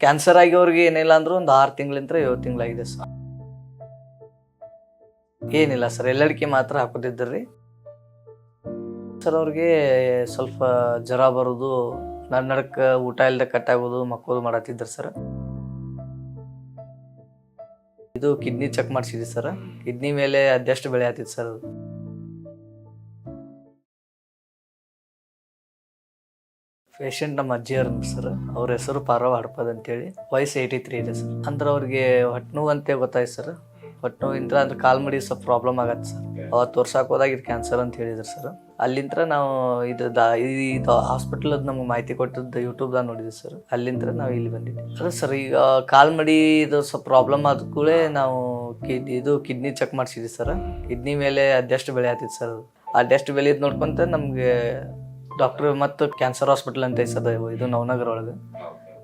Cancer ಆಗಿವ್ರಿಗೆ ಏನಿಲ್ಲ ಅಂದ್ರೂ ಒಂದು 6 ತಿಂಗಳಿಂದ 7 ತಿಂಗಳಾಗಿದೆ ಸರ್. ಏನಿಲ್ಲ ಸರ್, ಎಲ್ಲಡಿಕೆ ಮಾತ್ರ ಹಾಕೋತಿದ್ರಿ ಸರ್. ಅವ್ರಿಗೆ ಸ್ವಲ್ಪ ಜ್ವರ ಬರೋದು, ನಡಕ್ ಊಟ ಇಲ್ಲದೆ ಕಟ್ ಆಗೋದು, ಮಕ್ಕೋದು ಮಾಡತ್ತಿದ್ರು ಸರ್. ಇದು ಕಿಡ್ನಿ ಚೆಕ್ ಮಾಡಿಸಿದ್ವಿ ಸರ್. ಕಿಡ್ನಿ ಮೇಲೆ ಅದೆಷ್ಟು ಬೆಳೆ ಆತಿತ್ತು ಸರ್. ಅದು ಪೇಷಂಟ್ ನಮ್ಮ ಅಜ್ಜಿಯವ್ರ ಸರ್. ಅವ್ರ ಹೆಸರು ಪಾರವ ಹಡ್ಪದ್ ಅಂತೇಳಿ, ವಯಸ್ಸು 83 ಇದೆ ಸರ್. ಅಂದ್ರೆ ಅವ್ರಿಗೆ ಹೊಟ್ಟೆ ನೋವು ಅಂತ ಗೊತ್ತಾಯ್ತು ಸರ್. ಹೊಟ್ಟೆ ನೋವಿಂದ ಅಂದ್ರೆ ಕಾಲ್ ಮಡಿ ಸ್ವಲ್ಪ ಪ್ರಾಬ್ಲಮ್ ಆಗತ್ತೆ ಸರ್. ಅವತ್ತು ತೋರ್ಸಾಕ್ ಹೋದಾಗ ಇದು ಕ್ಯಾನ್ಸರ್ ಅಂತ ಹೇಳಿದ್ರು ಸರ್. ಅಲ್ಲಿಂದ ನಾವು ಇದು ಹಾಸ್ಪಿಟಲ್ ನಮ್ಗೆ ಮಾಹಿತಿ ಕೊಟ್ಟಿದ್ದು ಯೂಟ್ಯೂಬ್ದಾಗ ನೋಡಿದ್ವಿ ಸರ್. ಅಲ್ಲಿಂದ ನಾವು ಇಲ್ಲಿ ಬಂದಿದ್ವಿ ಅದೇ ಸರ್. ಈಗ ಕಾಲ್ ಮಡಿ ಇದು ಸ್ವಲ್ಪ ಪ್ರಾಬ್ಲಮ್ ಆದ ಕೂಡಲೇ ನಾವು ಕಿಡ್ನಿ ಚೆಕ್ ಮಾಡಿಸಿದ್ವಿ ಸರ್. ಕಿಡ್ನಿ ಮೇಲೆ ಅದೆಷ್ಟು ಬೆಳೆ ಆತಿತ್ತು ಸರ್. ಅದೆಷ್ಟು ಬೆಳೆಯೋದು ನೋಡ್ಕೊಂತ ನಮ್ಗೆ ಡಾಕ್ಟ್ರ್ ಮತ್ತು ಕ್ಯಾನ್ಸರ್ ಹಾಸ್ಪಿಟಲ್ ಅಂತ ಐತೆ ಸರ್, ಇದು ನವನಗರ ಒಳಗೆ.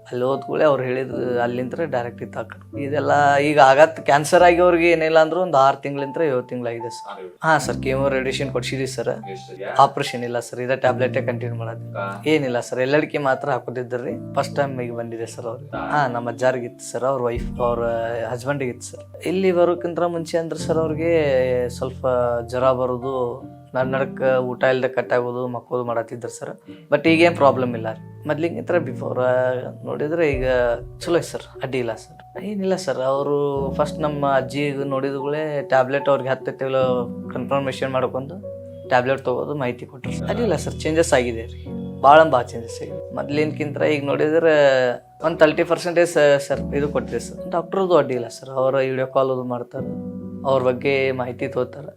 ಅಲ್ಲಿ ಹೋದ ಕೂಡಲೇ ಅವ್ರು ಹೇಳಿದ್ರು, ಅಲ್ಲಿಂದ ಡೈರೆಕ್ಟ್ ಇತ್ತು. ಇದೆಲ್ಲ ಈಗ ಆಗತ್ತೆ. ಕ್ಯಾನ್ಸರ್ ಆಗಿವ್ರಿಗೆ ಏನಿಲ್ಲ ಅಂದ್ರೂ ಒಂದು 6 ತಿಂಗಳಿಂದ 7 ತಿಂಗಳಾಗಿದೆ ಸರ್. ಹಾಂ ಸರ್, ಕೀಮೋ ರೇಡಿಯೇಷನ್ ಕೊಡ್ಸಿದ್ವಿ ಸರ್. ಆಪ್ರೇಷನ್ ಇಲ್ಲ ಸರ್, ಇದೇ ಟ್ಯಾಬ್ಲೆಟೇ ಕಂಟಿನ್ಯೂ ಮಾಡೋದು. ಏನಿಲ್ಲ ಸರ್, ಎಲ್ಲಡಿಕೆ ಮಾತ್ರ ಹಾಕೋತಿದ್ರಿ. ಫಸ್ಟ್ ಟೈಮ್ ಈಗ ಬಂದಿದೆ ಸರ್ ಅವ್ರಿಗೆ. ಹಾಂ, ನಮ್ಮ ಅಜ್ಜಾರಿಗಿತ್ತು ಸರ್, ಅವ್ರ ವೈಫ್ ಅವ್ರ ಹಸ್ಬೆಂಡಿಗಿತ್ತು ಸರ್. ಇಲ್ಲಿ ಬರೋಕ್ಕಿಂತ ಮುಂಚೆ ಅಂದ್ರೆ ಸರ್ ಅವ್ರಿಗೆ ಸ್ವಲ್ಪ ಜ್ವರ ಬರೋದು, ನಡಕ್ ಊಟ ಇಲ್ಲದೆ ಕಟ್ ಆಗೋದು, ಮಕ್ಕೋದು ಮಾಡತ್ತಿದ್ರು ಸರ್. ಬಟ್ ಈಗೇನು ಪ್ರಾಬ್ಲಮ್ ಇಲ್ಲ ರೀ. ಮೊದ್ಲಿಂಗಿಂತ ಬಿಫೋರ್ ನೋಡಿದ್ರೆ ಈಗ ಚಲೋ ಐತೆ ಸರ್, ಅಡ್ಡಿ ಇಲ್ಲ ಸರ್. ಏನಿಲ್ಲ ಸರ್, ಅವರು ಫಸ್ಟ್ ನಮ್ಮ ಅಜ್ಜಿಗೆ ನೋಡಿದ್ಗಳೇ ಟ್ಯಾಬ್ಲೆಟ್ ಅವ್ರಿಗೆ 10 ತಿಂಗಳು ಕನ್ಫರ್ಮೇಷನ್ ಮಾಡ್ಕೊಂಡು ಟ್ಯಾಬ್ಲೆಟ್ ತೊಗೋದು ಮಾಹಿತಿ ಕೊಟ್ಟರು ಸರ್. ಅಡ್ಡಿಲ್ಲ ಸರ್, ಚೇಂಜಸ್ ಆಗಿದೆ ರೀ, ಭಾಳ ಚೇಂಜಸ್ ಆಗಿದೆ. ಮೊದ್ಲಿನ್ಕಿಂತ ಈಗ ನೋಡಿದ್ರೆ ಒಂದು 30% ಸರ್ ಇದು ಕೊಟ್ಟಿದೆ ಸರ್. ಡಾಕ್ಟ್ರದ್ದು ಅಡ್ಡಿ ಇಲ್ಲ ಸರ್, ಅವರ ವಿಡಿಯೋ ಕಾಲ್ ಅದು ಮಾಡ್ತಾರೆ, ಅವ್ರ ಬಗ್ಗೆ ಮಾಹಿತಿ ತಗೋತಾರೆ.